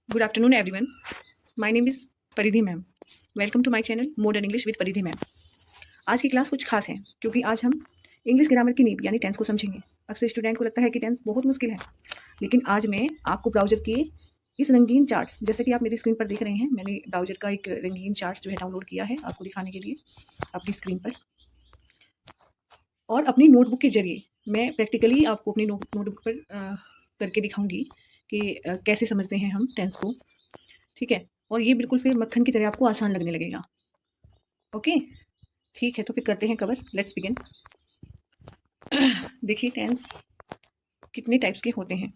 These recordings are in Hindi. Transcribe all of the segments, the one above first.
Good afternoon, everyone. My name is Paridhi ma'am. Welcome to my channel modern English with Paridhi ma'am. आज की क्लास कुछ खास है क्योंकि आज हम इंग्लिश ग्रामर की नींव यानी टेंस को समझेंगे. अक्सर स्टूडेंट को लगता है कि टेंस बहुत मुश्किल है, लेकिन आज मैं आपको ब्राउजर के इस रंगीन चार्ट्स, जैसे कि आप मेरी स्क्रीन पर देख रहे हैं, मैंने ब्राउजर का एक रंगीन चार्ट जो है डाउनलोड किया है आपको दिखाने के लिए अपनी स्क्रीन पर. और अपनी नोटबुक के जरिए मैं प्रैक्टिकली आपको अपनी नोटबुक पर करके दिखाऊंगी कि कैसे समझते हैं हम टेंस को. ठीक है, और ये बिल्कुल फिर मक्खन की तरह आपको आसान लगने लगेगा. ओके, ठीक है, तो फिर करते हैं कवर. Let's begin. देखिए टेंस कितने टाइप्स के होते हैं.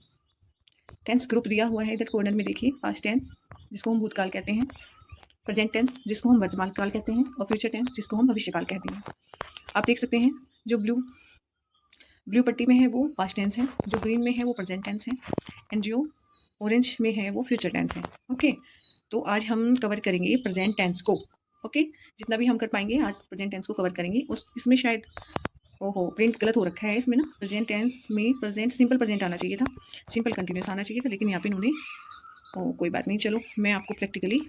टेंस ग्रुप दिया हुआ है इधर कॉर्नर में. देखिए पास्ट टेंस जिसको हम भूतकाल कहते हैं, प्रेजेंट टेंस जिसको हम वर्तमान काल कहते हैं, और फ्यूचर टेंस जिसको हम भविष्यकाल कहते हैं. आप देख सकते हैं जो ब्लू पट्टी में है वो पास्ट टेंस है, जो ग्रीन में है वो प्रेजेंट टेंस है, एंड जो ऑरेंज में है वो फ्यूचर टेंस है. ओके, तो आज हम कवर करेंगे प्रेजेंट टेंस को. ओके, जितना भी हम कर पाएंगे आज प्रेजेंट टेंस को कवर करेंगे. उस इसमें शायद ओहो प्रिंट गलत हो रखा है इसमें ना. प्रेजेंट टेंस में प्रेजेंट सिंपल प्रेजेंट आना चाहिए था, सिंपल कंटिन्यूस आना चाहिए था, लेकिन यहाँ पे इन्होंने कोई बात नहीं. चलो मैं आपको प्रैक्टिकली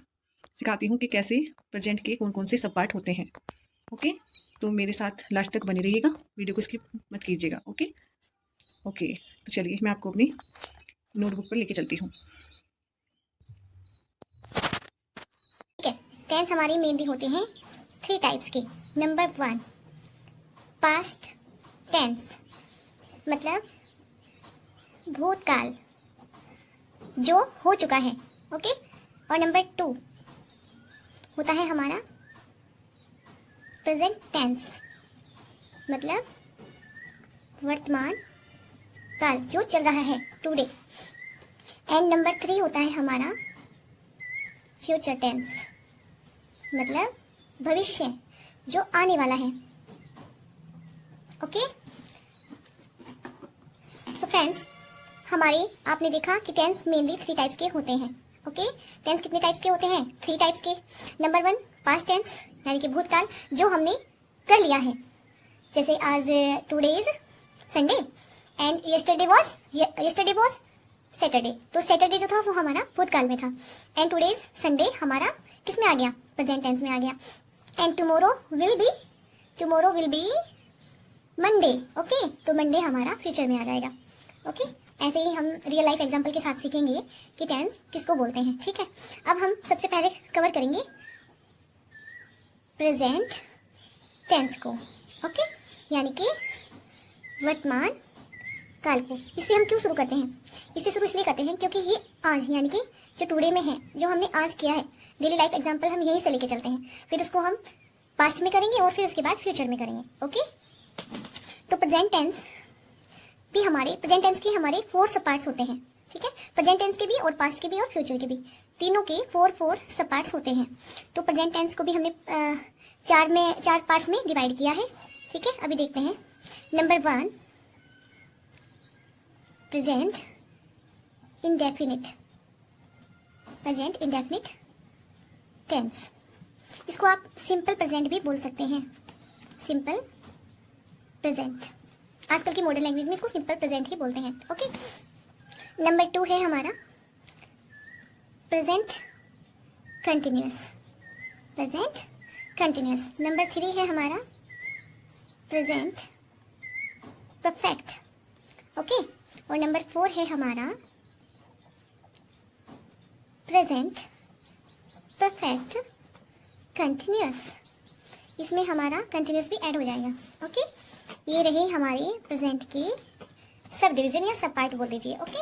सिखाती हूँ कि कैसे प्रेजेंट के कौन कौन से सब पार्ट होते हैं. ओके, तो मेरे साथ लास्ट तक बने रहिएगा, वीडियो को स्किप मत कीजिएगा. ओके ओके, तो चलिए मैं आपको अपनी नोटबुक पर लेके चलती हूँ. ठीक है, टेंस हमारी मेनली होते हैं 3 टाइप्स के. नंबर 1 पास्ट टेंस, मतलब भूतकाल जो हो चुका है. ओके, और नंबर 2 होता है हमारा प्रेजेंट टेंस, मतलब वर्तमान काल जो चल रहा है टुडे. एंड नंबर 3 होता है हमारा फ्यूचर टेंस, मतलब भविष्य जो आने वाला है. ओके, सो फ्रेंड्स, हमारे आपने देखा कि टेंस मेनली 3 टाइप्स के होते हैं. ओके, टेंस कितने टाइप्स के होते हैं? 3 टाइप्स के. नंबर 1 पास्ट टेंस यानी कि भूतकाल जो हमने कर लिया है, जैसे आज today is Sunday and yesterday was Saturday. तो सैटरडे जो था वो हमारा भूतकाल में था, एंड टुडे इज संडे हमारा किस में आ गया? प्रेजेंट टेंस में आ गया. And tomorrow will be Monday. Okay, तो मंडे हमारा फ्यूचर में आ जाएगा. ओके, ऐसे ही हम रियल लाइफ एग्जांपल के साथ सीखेंगे कि टेंस किसको बोलते हैं. ठीक है, अब हम सबसे पहले कवर करेंगे प्रेजेंट टेंस को. ओके, यानी कि वर्तमान काल को. इससे हम क्यों शुरू करते हैं? इससे शुरू इसलिए करते हैं क्योंकि ये आज यानी कि जो टुडे में है, जो हमने आज किया है, डेली लाइफ एग्जांपल हम यहीं से लेके चलते हैं, फिर उसको हम पास्ट में करेंगे और फिर उसके बाद फ्यूचर में करेंगे. ओके, तो प्रेजेंट टेंस के हमारे 4 सब पार्ट्स होते हैं. ठीक है, प्रेजेंट टेंस के भी और पास्ट के भी और फ्यूचर के भी, तीनों के 4 सब पार्ट्स होते हैं. तो प्रेजेंट टेंस को भी हमने 4 पार्ट्स में डिवाइड किया है. ठीक है, अभी देखते हैं. Number 1 present indefinite tense. इसको आप सिंपल प्रेजेंट भी बोल सकते हैं. सिंपल प्रेजेंट, आजकल की मॉडर्न लैंग्वेज में इसको सिंपल प्रेजेंट ही बोलते हैं. ओके, नंबर 2 है हमारा प्रेजेंट कंटिन्यूअस. नंबर 3 है हमारा प्रेजेंट परफेक्ट. ओके, और नंबर 4 है हमारा प्रेजेंट परफेक्ट कंटिन्यूअस. इसमें हमारा कंटिन्यूअस भी ऐड हो जाएगा. ओके, ये रहे हमारे प्रेजेंट के सब डिवीजन या सब पार्ट बोल लीजिए. ओके,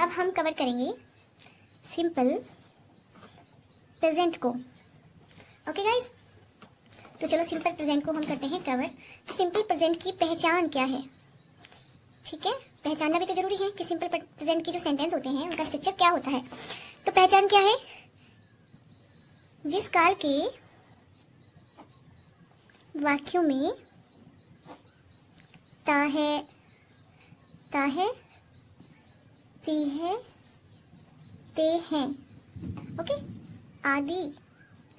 अब हम कवर करेंगे सिंपल प्रेजेंट को. ओके गाइस, तो चलो सिंपल प्रेजेंट को हम करते हैं कवर. तो सिंपल प्रेजेंट की पहचान क्या है? ठीक है, पहचानना भी तो जरूरी है कि सिंपल प्रेजेंट के जो सेंटेंस होते हैं उनका स्ट्रक्चर क्या होता है. तो पहचान क्या है? जिस काल के वाक्यों में ता है, ती है, ते हैं. ओके, आदि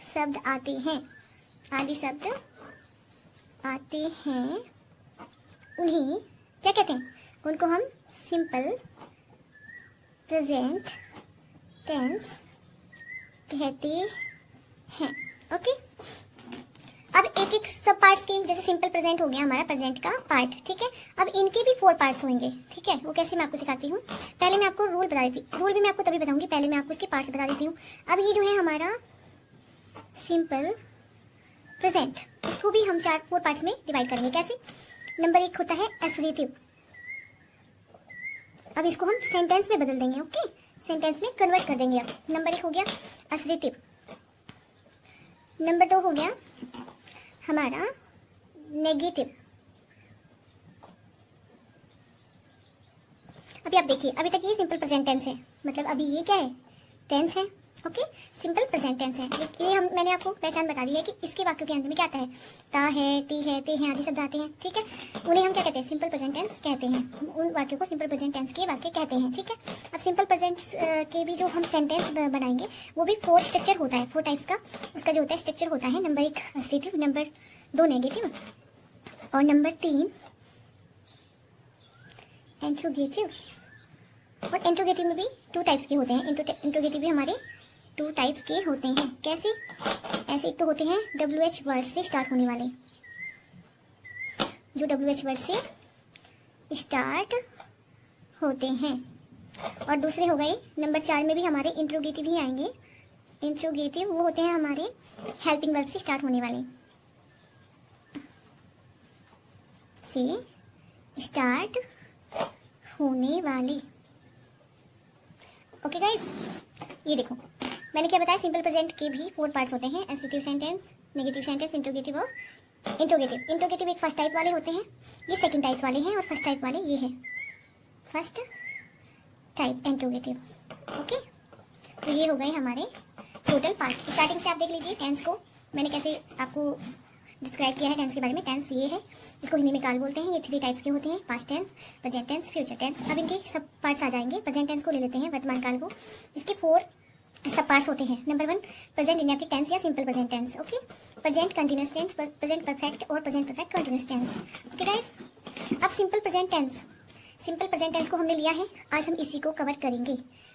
शब्द आते हैं, उन्हें क्या कहते हैं? उनको हम सिंपल प्रेजेंट टेंस कहते हैं। ओके, अब एक एक सब पार्ट्स के, जैसे सिंपल प्रेजेंट हो गया हमारा प्रेजेंट का पार्ट, ठीक है। अब इनके भी 4 पार्ट्स होंगे, ठीक है। वो कैसे मैं आपको सिखाती हूँ। पहले मैं आपको रूल बता देती हूँ, रूल भी मैं आपको तभी बताऊंगी, पहले मैं आपको इसके पार्ट्स बता देती हूँ। अब ये जो है हमारा सिंपल प्रेजेंट, इसको भी हम 4 पार्ट्स में डिवाइड करेंगे। कैसे? नंबर 1 होता है एसरेटिव। अब इसको हम सेंटेंस में बदल देंगे। ओके, सेंटेंस में कन्वर्ट कर देंगे। अब नंबर 1 हो गया एसरेटिव। नंबर 2 हो गया हमारा नेगेटिव। अभी आप देखिए, अभी तक ये सिंपल प्रेजेंट टेंस है, मतलब अभी ये क्या है? टेंस है। ओके, सिंपल प्रेजेंट टेंस है। ये मैंने आपको पहचान बता दी है कि इसके वाक्यों के अंत में क्या आता है? ता है, ती है, ते हैं आदि शब्द आते हैं, ठीक है। उन्हें हम क्या कहते हैं? सिंपल प्रेजेंट टेंस कहते हैं। उन वाक्यों को सिंपल प्रेजेंट टेंस के वाक्य कहते हैं, ठीक है। अब सिंपल प्रेजेंट के भी जो हम सेंटेंस बनाएंगे वो भी 4 स्ट्रक्चर होता है, 4 टाइप्स का उसका जो होता है स्ट्रक्चर होता है। नंबर 1 एसरेटिव, नंबर 2 नेगेटिव और नंबर 3 इंट्रोगेटिव। और इंट्रोगेटिव में भी 2 टाइप्स के होते हैं। इंट्रोगेटिव भी हमारे 2 टाइप्स के होते हैं। कैसे? ऐसे एक तो होते हैं WH वर्ड से स्टार्ट होने वाले, जो WH वर्ड से स्टार्ट होते हैं, और दूसरे हो गए नंबर 4 में भी हमारे इंट्रोगेटिव ही आएंगे। इंट्रोगेटिव वो होते हैं हमारे हेल्पिंग वर्ब से स्टार्ट होने वाले, से स्टार्ट होने वाले। ओके गाइस, ये देखो मैंने क्या बताया, सिंपल प्रेजेंट के भी 4 पार्ट्स होते हैं, assertive sentence, negative sentence, interrogative और इंट्रोगेटिव। इंट्रोगेटिव एक फर्स्ट टाइप वाले होते हैं, ये सेकंड टाइप वाले हैं, और फर्स्ट टाइप वाले ये है फर्स्ट टाइप इंट्रोगेटिव। ओके, तो ये हो गए हमारे टोटल पार्ट्स। स्टार्टिंग से आप देख लीजिए टेंस को मैंने कैसे आपको डिस्क्राइब किया है। टेंस के बारे में, टेंस ये है, इसको हिंदी में काल बोलते हैं। ये 3 टाइप्स के होते हैं, past tense, present tense, future tense. अब इनके सब पार्ट्स आ जाएंगे। प्रेजेंट टेंस को ले लेते हैं, वर्तमान काल को। इसके 4 सब पार्ट्स होते हैं। नंबर 1 प्रेजेंट इंडेफिनिट टेंस या simple present tense. Okay, present continuous tense, present perfect और present perfect continuous tense. Okay guys, अब simple present tense, simple present tense को हमने लिया है, आज हम इसी को कवर करेंगे।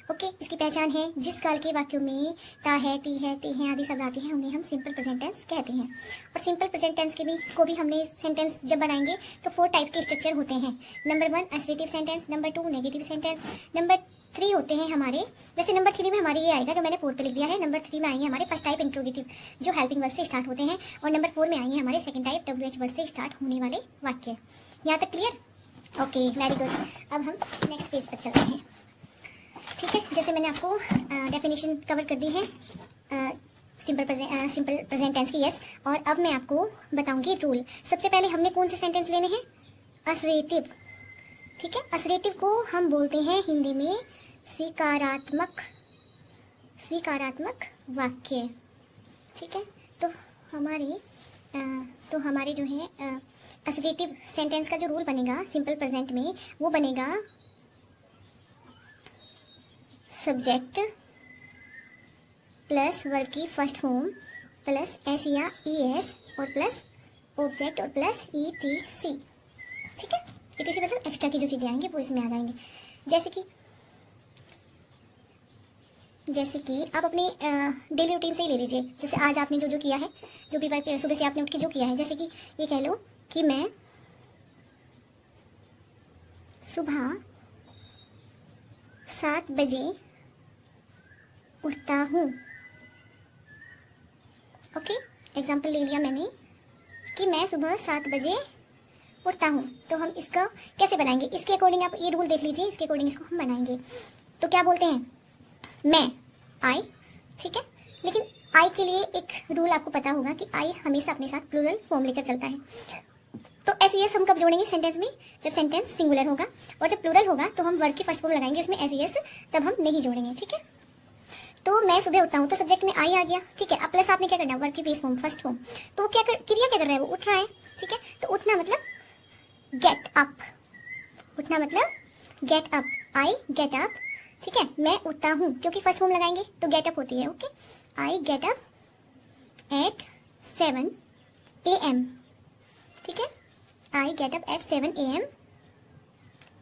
ओके, इसकी पहचान है जिस काल के वाक्यों में ता है, ती है, ते हैं आदि शब्द आते हैं उन्हें हम सिंपल प्रेजेंट टेंस कहते हैं। और सिंपल प्रेजेंट टेंस के भी को भी हमने सेंटेंस जब बनाएंगे तो 4 टाइप के स्ट्रक्चर होते हैं। Number 1 assertive sentence, number 2 negative sentence, number 3 होते हैं हमारे, वैसे नंबर 3 में हमारे ये आएगा जो मैंने 4 पे लिख दिया है। नंबर 3 में आएंगे हमारे फर्स्ट टाइप इंट्रोगेटिव जो हेल्पिंग वर्ब से स्टार्ट होते हैं, और नंबर 4 में आएंगे हमारे सेकंड टाइप WH वर्ड से स्टार्ट होने वाले वाक्य। यहाँ तक क्लियर? Okay, very good. अब हम नेक्स्ट पेज पर चलते हैं, ठीक है। जैसे मैंने आपको डेफिनेशन कवर कर दी है सिंपल प्रेजेंट टेंस की, यस। और अब मैं आपको बताऊंगी रूल। सबसे पहले हमने कौन से सेंटेंस लेने हैं? असरेटिव, ठीक है। असरेटिव को हम बोलते हैं हिंदी में स्वीकारात्मक वाक्य, ठीक है। तो हमारे जो है असरेटिव सेंटेंस का जो रूल बनेगा सिंपल प्रेजेंट में, वो बनेगा सब्जेक्ट प्लस वर्ब की फर्स्ट फॉर्म प्लस एस या ES और प्लस ऑब्जेक्ट और प्लस ETC, ठीक है। ETC मतलब एक्स्ट्रा की जो चीज़ें आएंगी वो इसमें आ जाएंगी। जैसे कि आप अपनी डेली रूटीन से ही ले लीजिए। जैसे आज आपने जो किया है, जो भी वर्क सुबह से आपने उठ के जो किया है, जैसे कि ये कह लो कि मैं सुबह 7 बजे उठता हूँ। ओके, एग्जाम्पल ले लिया मैंने कि मैं सुबह 7 बजे उठता हूँ। तो हम इसका कैसे बनाएंगे? इसके अकॉर्डिंग आप ये रूल देख लीजिए, इसके अकॉर्डिंग इसको हम बनाएंगे। तो क्या बोलते हैं? मैं, आई, ठीक है। लेकिन आई के लिए एक रूल आपको पता होगा कि आई हमेशा अपने साथ प्लूरल फॉर्म लेकर चलता है। तो SES हम कब जोड़ेंगे सेंटेंस में? जब सेंटेंस सिंगुलर होगा, और जब प्लूरल होगा तो हम वर्ब की फर्स्ट फॉर्म लगाएंगे उसमें SES, तब हम नहीं जोड़ेंगे, ठीक है। तो मैं सुबह उठता हूँ, तो सब्जेक्ट में आई आ गया, ठीक है। अब प्लस आपने क्या करना है? वर्ब की बेस फॉर्म फर्स्ट फॉर्म। तो क्रिया क्या कर रहा है? वो उठ रहा है, ठीक है। तो उठना मतलब गेट अप, उठना मतलब get up, I get up, ठीक है। मैं उठता हूँ क्योंकि फर्स्ट फॉर्म लगाएंगे तो गेट अप होती है, okay. I get up at 7 AM, ठीक है। I get up at 7 AM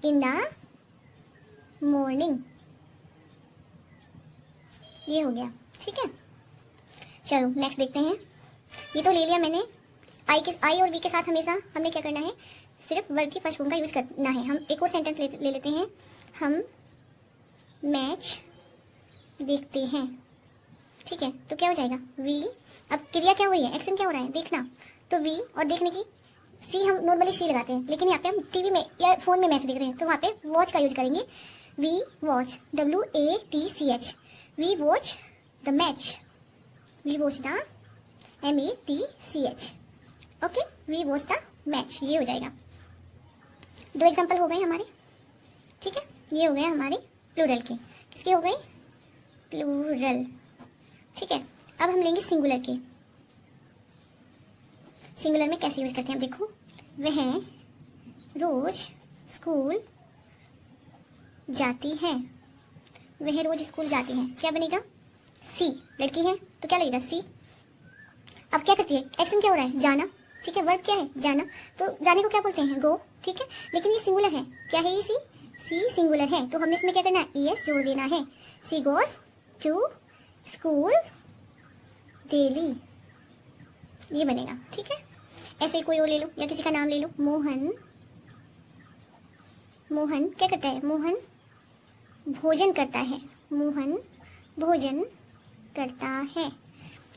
in the morning, ये हो गया, ठीक है। चलो नेक्स्ट देखते हैं। ये तो ले लिया मैंने। आई और वी के साथ हमेशा हमने क्या करना है, सिर्फ वर्ब की फर्स्ट फॉर्म का यूज करना है। हम एक और सेंटेंस ले लेते हैं। हम मैच देखते हैं, ठीक है। तो क्या हो जाएगा, वी। अब क्रिया क्या हो रही है, एक्शन क्या हो रहा है, देखना। तो वी और देखने की सी, हम नॉर्मली सी लगाते हैं, लेकिन यहाँ पे हम टीवी में या फोन में मैच देख रहे हैं तो वहाँ पे वॉच का यूज करेंगे। We watch, WATCH, we watch the match, we watch the MATCH, okay, we watch the match. ये हो जाएगा। 2 एग्जाम्पल हो गए हमारे, ठीक है। ये हो गए हमारे प्लूरल के। किसके हो गए, प्लूरल, ठीक है। अब हम लेंगे सिंगुलर के। सिंगुलर में कैसे यूज करते हैं, अब देखो। वह रोज स्कूल जाती है, वह रोज स्कूल जाती है, क्या बनेगा, सी। लड़की है तो क्या लगेगा, सी। अब क्या करती है, एक्शन क्या हो रहा है, जाना, ठीक है। वर्ब क्या है, जाना। तो जाने को क्या बोलते हैं, गो, ठीक है। लेकिन ये सिंगुलर है, क्या है ये, सी सिंगुलर है। तो हमने इसमें क्या करना है, ES जोड़ देना है। She goes to school daily, ये बनेगा, ठीक है। ऐसे कोई और ले लो या किसी का नाम ले लो। मोहन, मोहन क्या करता है, मोहन भोजन करता है, मोहन भोजन करता है।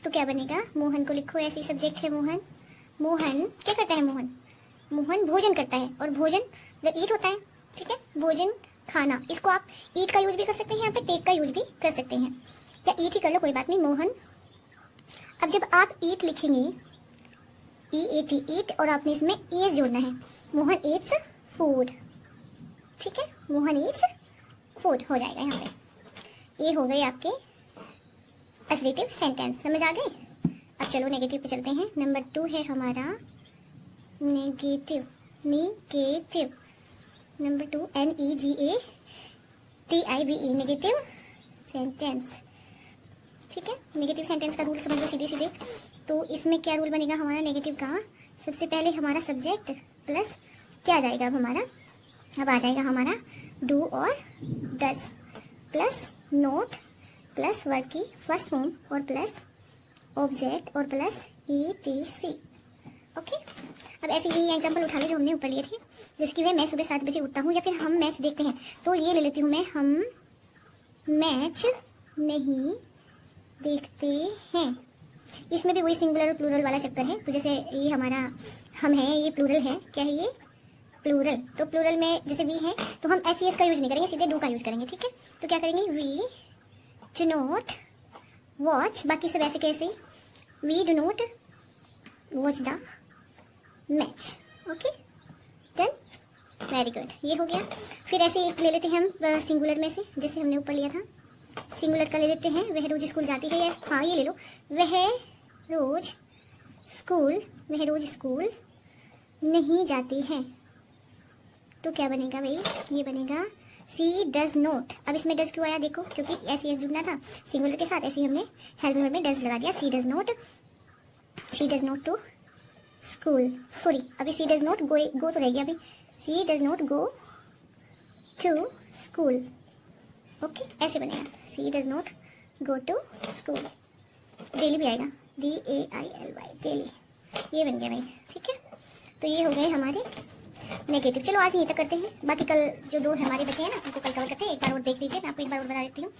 तो क्या बनेगा, मोहन को लिखो ऐसे, सब्जेक्ट है मोहन। मोहन क्या करता है, मोहन भोजन करता है। और भोजन ईट होता है, ठीक है, भोजन खाना। इसको आप ईट का यूज भी कर सकते हैं, यहाँ पे टेक का यूज भी कर सकते हैं, या ईट ही कर लो, कोई बात नहीं, मोहन। अब जब आप ईट लिखेंगे, EAT, ईट, और आपने इसमें ES जोड़ना है। मोहन ईट्स फूड, ठीक है, मोहन ईट्स फूड हो जाएगा यहाँ पे। ये हो गए आपके असर्टिव सेंटेंस, समझ आ गए। अब चलो नेगेटिव पे चलते हैं। नंबर 2 है हमारा negative, number 2 NEGATIVE, negative sentence, ठीक है। नेगेटिव सेंटेंस का रूल समझ लो सीधे सीधे। तो इसमें क्या रूल बनेगा हमारा नेगेटिव का, सबसे पहले हमारा सब्जेक्ट प्लस क्या आ जाएगा, अब हमारा अब आ जाएगा हमारा डू और does, plus note, plus verb की फर्स्ट फॉर्म, और प्लस ऑब्जेक्ट, और प्लस ETC, ओके। अब ऐसे ही एग्जाम्पल उठा ले जो हमने ऊपर लिए थे। जैसे कि मैं सुबह 7 बजे उठता हूँ, या फिर हम मैच देखते हैं, तो ये ले लेती हूँ मैं, हम मैच नहीं देखते हैं। इसमें भी वही सिंगुलर और प्लूरल वाला चक्कर है। तो जैसे ये हमारा हम है, ये प्लूरल है, क्या है ये, प्लूरल। तो प्लूरल में जैसे वी है तो हम SES का यूज नहीं करेंगे, सीधे डू का यूज करेंगे, ठीक है। तो क्या करेंगे, वी डू नॉट वॉच, बाकी सब ऐसे कैसे, we do not watch the match, okay, done, very good, ये हो गया। फिर ऐसे एक ले लेते हैं हम सिंगुलर में से, जैसे हमने ऊपर लिया था, सिंगुलर का ले लेते हैं। वह रोज स्कूल जाती है, या हाँ ये ले लो, वह रोज स्कूल नहीं जाती है। तो क्या बनेगा भाई, ये बनेगा सी डज नॉट। अब इसमें डज क्यों आया, देखो, क्योंकि SES जुड़ना था सिंगुलर के साथ, ऐसे ही हमने हेल्प वर्ब में डज लगा दिया। She does not to school, sorry अभी सी डज नॉट गो तो रह गया, अभी she does not go to school, okay, ऐसे बनेगा, she does not go to school. Daily भी आएगा, DAILY, डेली, ये बन गया भाई, ठीक है। तो ये हो गए हमारे नेगेटिव। चलो आज यहीं तक करते हैं, बाकी कल जो 2 हमारे बचे हैं ना उनको कल कवर करते हैं। एक बार और देख लीजिए, मैं आपको एक बार और बता देती हूँ।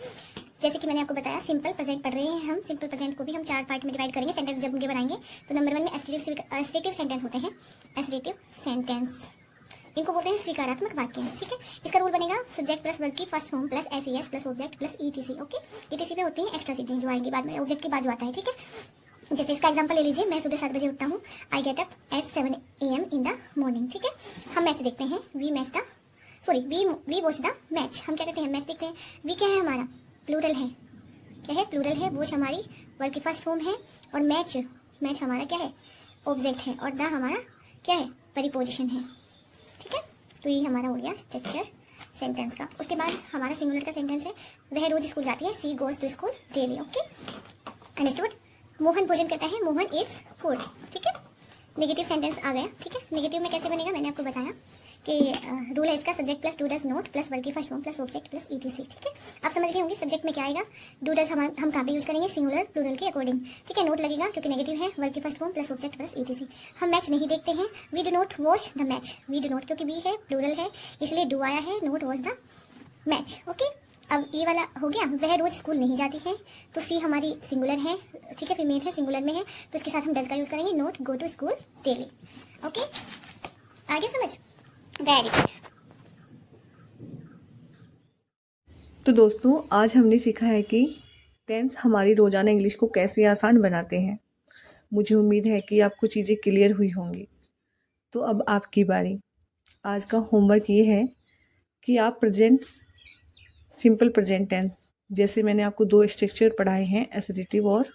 जैसे कि मैंने आपको बताया, सिंपल प्रेजेंट पढ़ रहे हैं हम। सिंपल प्रेजेंट को भी हम 4 पार्ट में डिवाइड करेंगे, सेंटेंस जब उनके बनाएंगे। तो नंबर 1 में असर्टिव सेंटेंस होते हैं, असर्टिव सेंटेंस, इनको बोलते हैं स्वीकारात्मक वाक्य, ठीक है। इसका रूल बनेगा सब्जेक्ट प्लस वर्ब की first form plus SES plus object plus ETC, okay. ETC पे होती है एक्स्ट्रा चीजें जो आएंगी बाद में, ऑब्जेक्ट के बाद जो आता है, ठीक है। जैसे इसका एग्जांपल ले लीजिए, मैं सुबह 7 बजे उठता हूँ, I get up at 7 AM in the morning, ठीक है। हम मैच देखते हैं, वी वॉच द मैच, हम क्या करते हैं, मैच देखते हैं। वी क्या है हमारा, प्लूरल है, क्या है, प्लूरल है। वॉच हमारी वर्ब की फर्स्ट फॉर्म है, और मैच हमारा क्या है, ऑब्जेक्ट है, और द हमारा क्या है, प्रीपोजिशन है, ठीक है। तो ये हमारा हो गया स्ट्रक्चर सेंटेंस का। उसके बाद हमारा सिंगुलर का सेंटेंस है, वह रोज स्कूल जाती है, she goes to school daily, okay, understood. Mohan भोजन करता है, मोहन ईट्स फूड, ठीक है। नेगेटिव सेंटेंस आ गया, ठीक है। नेगेटिव में कैसे बनेगा मैंने आपको बताया, कि रूल है इसका subject plus do does not plus verb की first form plus object plus etc. ठीक है, आप समझ गए होंगे सब्जेक्ट में क्या आएगा। डू डज हम कहाँ पे यूज करेंगे, सिंगुलर प्लूरल के अकॉर्डिंग। ठीक है, नोट लगेगा क्योंकि नेगेटिव है, वर्ब की first form plus object plus etc. हम मैच नहीं देखते हैं, we do not watch the match, we do not क्योंकि वी है प्लूरल है इसलिए डू आया है, not watch the match. Okay, अब ये वाला हो गया, वह रोज स्कूल नहीं जाती है, तो सी हमारी सिंगुलर है। ठीक है, फीमेल है, सिंगुलर में है, तो इसके साथ हम डज का यूज करेंगे, not go to school daily. Okay, आगे समझ, वेरी गुड। तो दोस्तों आज हमने सीखा है कि टेंस हमारी रोज़ाना इंग्लिश को कैसे आसान बनाते हैं। मुझे उम्मीद है कि आपको चीज़ें क्लियर हुई होंगी। तो अब आपकी बारी। आज का होमवर्क ये है कि आप सिंपल प्रेजेंट टेंस, जैसे मैंने आपको 2 स्ट्रक्चर पढ़ाए हैं, असर्टिव और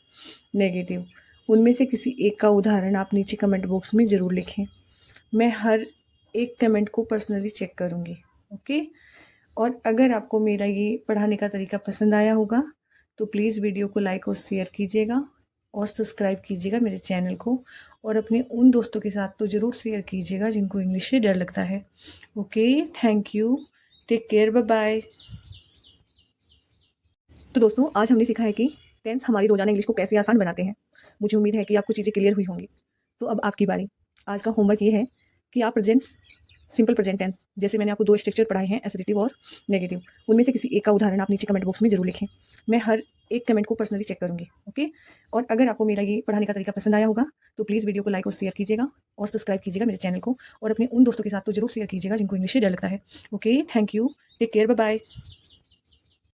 नेगेटिव, उनमें से किसी एक का उदाहरण आप नीचे कमेंट बॉक्स में ज़रूर लिखें। मैं हर एक कमेंट को पर्सनली चेक करूँगी। ओके, और अगर आपको मेरा ये पढ़ाने का तरीका पसंद आया होगा तो प्लीज़ वीडियो को लाइक और शेयर कीजिएगा और सब्सक्राइब कीजिएगा मेरे चैनल को, और अपने उन दोस्तों के साथ तो ज़रूर शेयर कीजिएगा जिनको इंग्लिश से डर लगता है। Okay, thank you, take care, bye bye. तो दोस्तों आज हमने सीखा है कि टेंस हमारी रोज़ाना इंग्लिश को कैसे आसान बनाते हैं। मुझे उम्मीद है कि आपको चीज़ें क्लियर हुई होंगी। तो अब आपकी बारी। आज का होमवर्क ये है कि आप सिंपल प्रेजेंट टेंस, जैसे मैंने आपको 2 स्ट्रक्चर पढ़ाए हैं, असर्टिव और नेगेटिव, उनमें से किसी एक का उदाहरण आप नीचे कमेंट बॉक्स में ज़रूर लिखें। मैं हर एक कमेंट को पर्सनली चेक करूँगी। ओके, और अगर आपको मेरा ये पढ़ाने का तरीका पसंद आया होगा तो प्लीज़ वीडियो को लाइक और शेयर कीजिएगा और सब्सक्राइब कीजिएगा मेरे चैनल को, और अपने उन दोस्तों के साथ तो ज़रूर शेयर कीजिएगा जिनको इंग्लिश से डर लगता है। Okay, thank you, take care, bye bye.